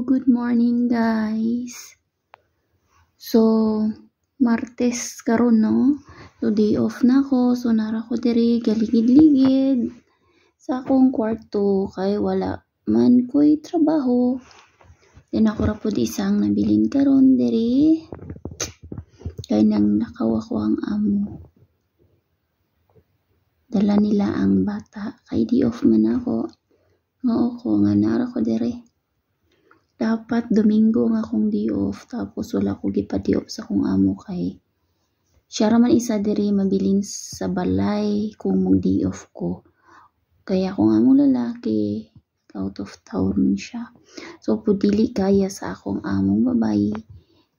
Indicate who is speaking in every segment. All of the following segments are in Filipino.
Speaker 1: good morning guys. So, Martes karon no. So, day off na ko. So, nara ko diri galigid-ligid sa akong kwarto kay wala man ko'y trabaho. Then ako ra pud isang nabilin karon diri. Kay nang nakaw ako ang amo. Dala nila ang bata. Kay day off man ako. Oo ko nga nara ko diri. Dapat Domingo nga akong day off tapos wala ko gipadi off sa akong amo kay siya raman isa diri mabilin sa balay kung mag day off ko. Kaya akong amo lalaki out of town man siya. So pudili kaya sa akong among babayi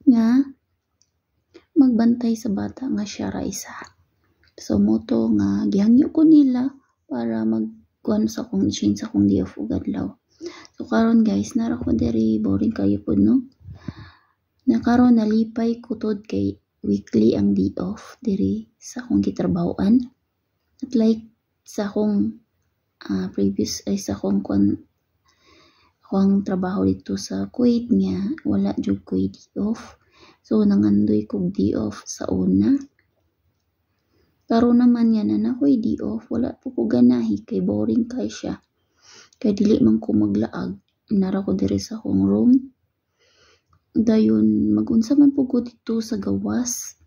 Speaker 1: nga magbantay sa bata nga siya ra isa. So moto nga gihangyo ko nila para magkuan sa akong change sa akong day off ug adlaw. So karon guys, nara ko diri boring kayo po no. Na karon nalipay ko tod kay weekly ang day off diri sa akong gitrabahoan. At like sa akong previous ay sa akong trabaho dito sa Kuwait nga wala jud ko day off. So nangandoy kog day off sa una. Karon naman yan na ko'y day off, wala po ko ganahi kay boring kay siya. Kaya dili man ko maglaag. Nara ko diri sa akong room. Dayon, magunsa man po ko dito sa gawas.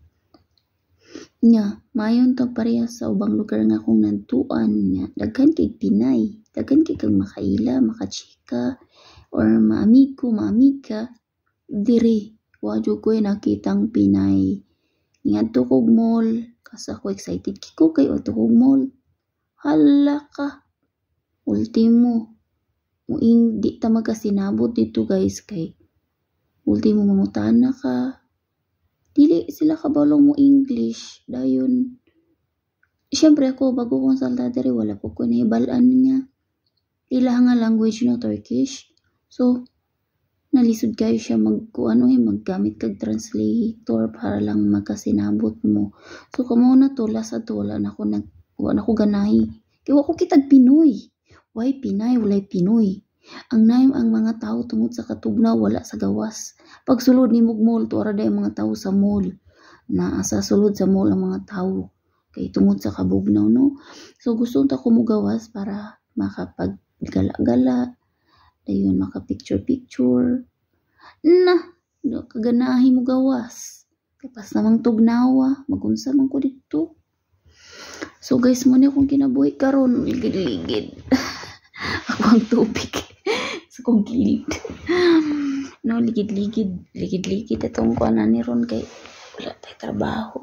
Speaker 1: Nya, mayon tag pareha sa ubang lugar nga akong nantuan. Nga, daghan kay Pinay. Daghan kay kang makaila, makachika, or maamiko, maamika. Diri, wadyo ko'y nakitang Pinay. Nga tukog mall. Kasi ako excited kiko kay tukog mall. Hala ka. Ultimo, di ta magkasinabot dito guys kay ultimo mangutana ka. Dili sila kabalong mo English. Dayon, syempre ako bago kong salta diri wala po ko nahibalaan nga ila nga language no Turkish. So, nalisod kayo siya maggamit kag translator para lang magkasinabot mo. So, kamo na to, lasa to, wala na ko ganahi. Kaya wako kitag Pinoy. Why Pinay? Walay Pinoy. Ang naim ang mga tao tungod sa katugnaw wala sa gawas. Pag sulod ni mall, tuara day mga tao sa mall. Naasa sulod sa mall ang mga tao. Kay tungod sa kabugnaw no. So gusto ta ko mo gawas para makapag-gala-gala. Dayon maka-picture-picture. Kaganahi mo gawas. Kapas namang tugnawa, magunsa man ko dito. So guys, muna akong kinabuhi karon, ligid-ligid. Ako ang tubig sa kong kilid. No, ligid-ligid itong kuanan ni Ron kay wala tayo trabaho.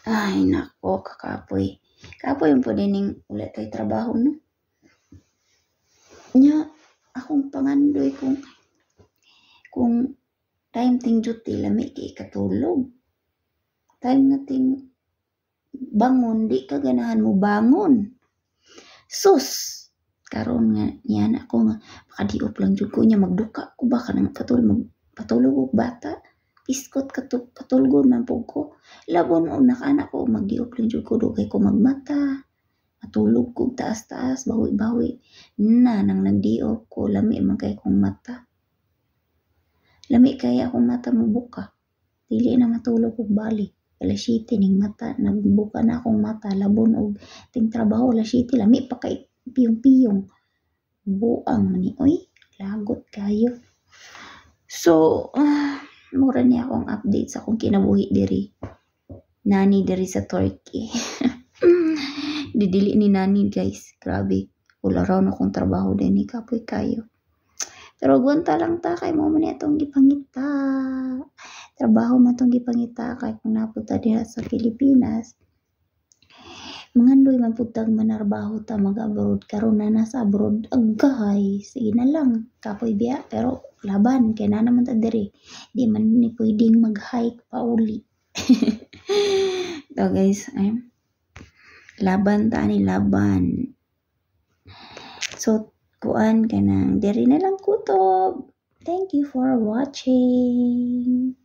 Speaker 1: Ay nako, kakapoy yung po dining wala tayo trabaho no. Nya akong pangandoy kung time ting duty lami kay katulog. Time nating bangon, di ka ganahan mo bangon. Sus! Karon nga, yan ako nga, makadiop lang dyan ko niya, magduka ko ba ka nang patulog ko bata? Iskot katulgon man po ko. Labon o nakaanak ko, magdiop lang dyan ko, dugay ko magmata. Matulog ko, taas-taas, bawi-bawi. Nang nagdiop ko, lami man kay kong mata. Lami kaya akong mata mabuka. Dili na matulog ko balik. Alas 7 ning mata, nagbuka na akong mata, labon og ting trabaho, alas 7, lami pa kay piyong-piyong. Buang mani, oy, lagot kayo. So, mura niya akong update sa akong kinabuhi diri. Nani diri sa Turkey. Didili ni nani guys, grabe. Wala raw na akong trabaho din ni kapoy kayo. Pero gwanta lang ta kay mo man itong gipangita. Trabaho man itong gipangita kay kung napunta diha sa Pilipinas. Mangandoy man putag manarbaho ta mag-abroad karon na nasa abroad. Agay, sige na lang kapoy biya pero laban kay na naman ta diri. Di man ni pwedeng mag-hike pa uli. So guys, laban ta ni laban. So kuan kanang diri na lang kutob. Thank you for watching.